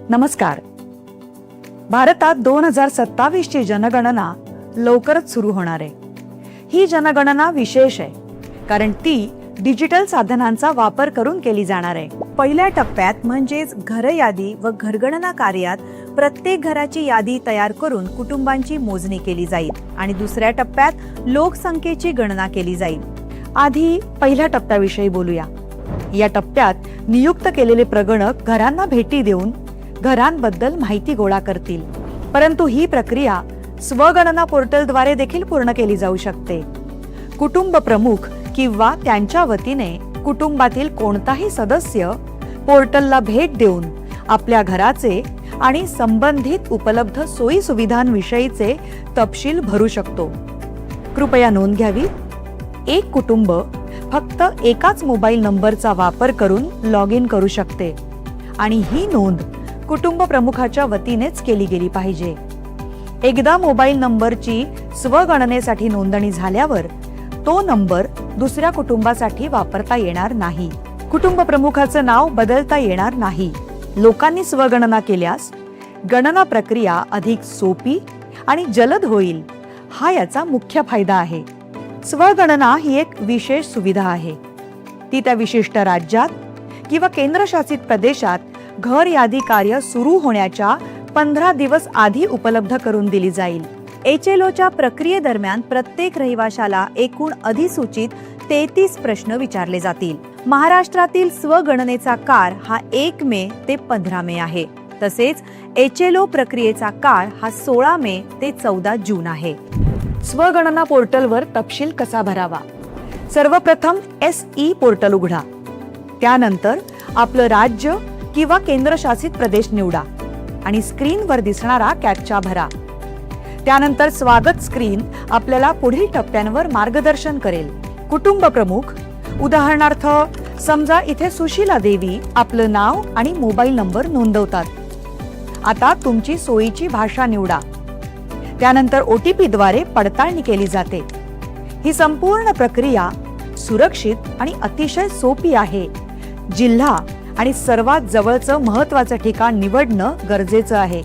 नमस्कार. भारतात 2027 ची जनगणना लवकरच सुरू होणार आहे. ही जनगणना विशेष आहे कारण ती डिजिटल साधनांचा वापर करून केली जाणार आहे. पहिल्या टप्प्यात म्हणजेच घर यादी व घरगणना कार्यात प्रत्येक घराची यादी तयार करून कुटुंबांची मोजणी केली जाईल आणि दुसऱ्या टप्प्यात लोकसंख्येची गणना केली जाईल. आधी पहिल्या टप्प्याविषयी बोलूया. या टप्प्यात नियुक्त केलेले प्रगणक घरांना भेटी देऊन घरांबद्दल माहिती गोळा करतील. परंतु ही प्रक्रिया स्वगणना पोर्टलद्वारे देखील पूर्ण केली जाऊ शकते. कुटुंब प्रमुख किंवा त्यांच्या वतीने कुटुंबातील कोणताही सदस्य पोर्टलला भेट देऊन आपल्या घराचे आणि संबंधित उपलब्ध सोयी सुविधांविषयीचे तपशील भरू शकतो. कृपया नोंद घ्यावी. एक कुटुंब फक्त एकाच मोबाईल नंबरचा वापर करून लॉग इन करू शकते आणि ही नोंद कुटुंब प्रमुखाच्या वतीनेच केली गेली पाहिजे. एकदा मोबाईल नंबरची स्वगणनेसाठी नोंदणी झाल्यावर तो नंबर दुसऱ्या कुटुंबासाठी वापरता येणार नाही. कुटुंब प्रमुखाचं नाव बदलता येणार नाही. लोकांनी स्वगणना केल्यास गणना प्रक्रिया अधिक सोपी आणि जलद होईल. हा याचा मुख्य फायदा आहे. स्वगणना ही एक विशेष सुविधा आहे. ती त्या विशिष्ट राज्यात किंवा केंद्रशासित प्रदेशात घर यादी कार्य सुरू होण्याच्या 15 दिवस आधी उपलब्ध करून दिली जाईल. HLOच्या प्रक्रियेदरम्यान प्रत्येक रहिवाशाला एकूण अधिसूचित 33 प्रश्न विचारले जातील. महाराष्ट्रातील स्वगणनेचा काळ हा 1 मे ते 15 मे आहे. तसेच HLO प्रक्रियेचा काळ हा 16 मे ते 14 जून आहे. स्वगणना पोर्टलवर तपशील कसा भरावा? सर्वप्रथम SE पोर्टल उघडा. त्यानंतर आपलं राज्य किंवा केंद्रशासित प्रदेश निवडा आणि स्क्रीनवर दिसणारा कॅप्चा भरा. त्यानंतर स्वागत स्क्रीन आपल्याला पुढील टप्प्यांवर मार्गदर्शन करेल. कुटुंब प्रमुख, उदाहरणार्थ समजा इथे सुशीला देवी आपलं नाव आणि मोबाईल नंबर नोंदवतात. आता तुमची सोयीची भाषा निवडा. त्यानंतर OTP द्वारे पडताळणी केली जाते. ही संपूर्ण प्रक्रिया सुरक्षित आणि अतिशय सोपी आहे. जिल्हा आणि सर्वात जवळचं महत्त्वाचं ठिकाण निवडणं गरजेचं आहे.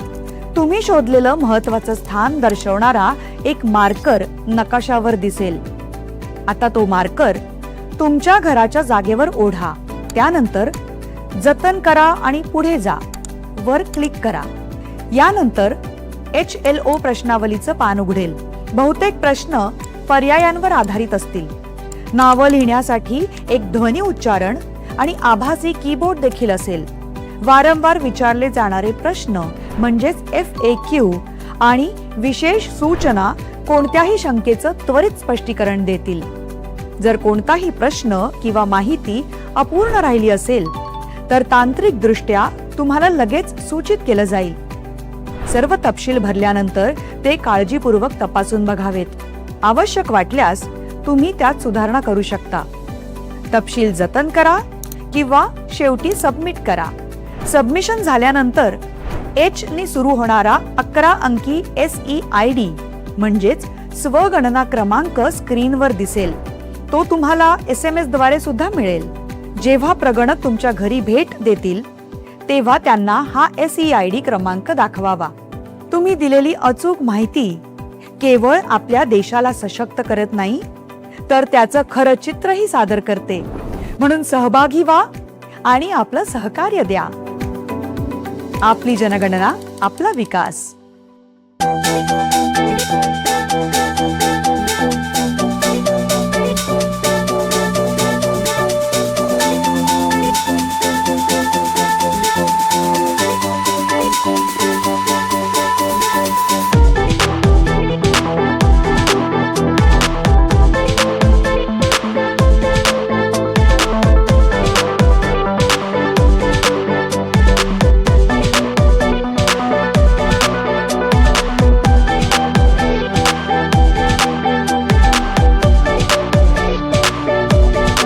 तुम्ही शोधलेलं महत्त्वाचं स्थान दर्शवणारा एक मार्कर नकाशावर दिसेल. आता तो मार्कर तुमच्या घराच्या जागेवर ओढा. त्यानंतर जतन करा आणि पुढे जा वर क्लिक करा. यानंतर HLO प्रश्नावलीचं पान उघडेल. बहुतेक प्रश्न पर्यायांवर आधारित असतील. नावं लिहिण्यासाठी एक ध्वनी उच्चारण आणि आभासी कीबोर्ड देखील असेल. वारंवार विचारले जाणारे प्रश्न म्हणजेच FAQ आणि विशेष सूचना कोणत्याही शंकेचं त्वरित स्पष्टीकरण देतील. जर कोणताही प्रश्न किंवा माहिती अपूर्ण राहिली असेल तर तांत्रिकदृष्ट्या तुम्हाला लगेच सूचित केलं जाईल. सर्व तपशील भरल्यानंतर ते काळजीपूर्वक तपासून बघावेत. आवश्यक वाटल्यास तुम्ही त्यात सुधारणा करू शकता. तपशील जतन करा किंवा शेवटी सबमिट करा. सबमिशन झाल्यानंतर H ने सुरू होणारा 11 अंकी SEID म्हणजेच स्वगणना क्रमांक स्क्रीनवर दिसेल. तो तुम्हाला SMS द्वारे सुद्धा मिळेल. जेव्हा प्रगणक तुमच्या घरी भेट देतील तेव्हा त्यांना हा SEID क्रमांक दाखवावा. तुम्ही दिलेली अचूक माहिती केवळ आपल्या देशाला सशक्त करत नाही तर त्याचं खरं चित्रही सादर करते. म्हणून सहभागी व्हा आणि आपलं सहकार्य द्या. आपली जनगणना, आपला विकास.